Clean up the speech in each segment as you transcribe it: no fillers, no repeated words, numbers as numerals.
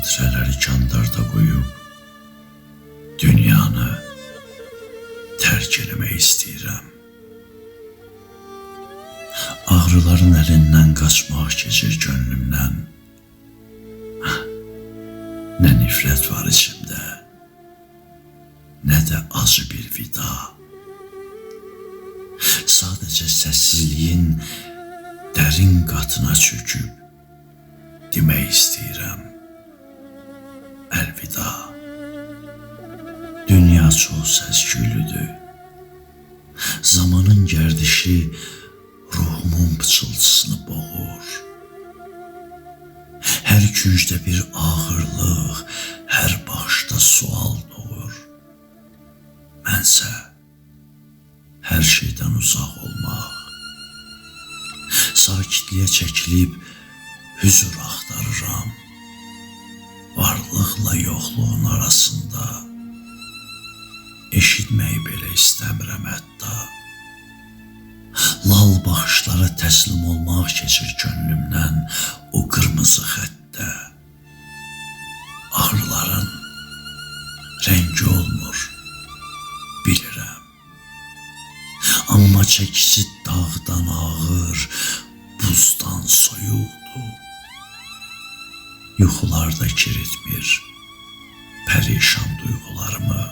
xatirələri kandarda qoyub, dünyanı tərk eləmək istəyirəm. Ağrıların əlindən qaçmaq keçir gönlümdən. Nə nifrət var içimdə, nə də acı bir vida. Sadəcə səssizliyin dərin qatına çöküb demək istəyirəm. Əlvida. Dünya çox səs-küylüdür. Zamanın gərdişi ruhumun pıçıltısını boğur. Hər küncdə bir ağırlıq, hər başda sual doğur. Mənsə hər şeydən uzaq olmaq, sakitliyə çəkilib hüzur axtarıram. Varlıqla yoxluğun arasında eşitmək belə istəmirəm hətta. Lal baxışlara təslim olmaq keçir könlümdən o qırmızı xəttdə. Ağrıların rəngi olmur, bilirəm. Amma çəkisi dağdan ağır, buzdan soyuqdur. Yuxularda kiritmir pərişan duyğularımı.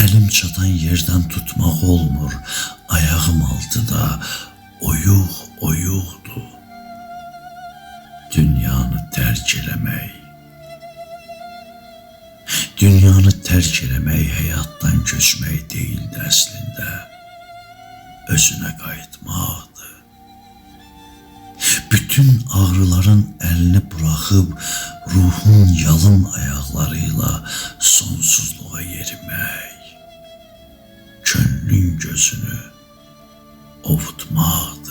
Əlim çatan yerdən tutmaq olmur, ayağım altıda oyuq-oyuqdur. Dünyanı tərk eləmək. Dünyanı tərk eləmək həyatdan köçmək deyildi əslində. Özünə qayıtmaqdır. Bütün ağrıların əlini buraxıb ruhun yalın ayaqlarıyla sonsuzluğa yerimək. Könlün gözünü ovutmaqdır.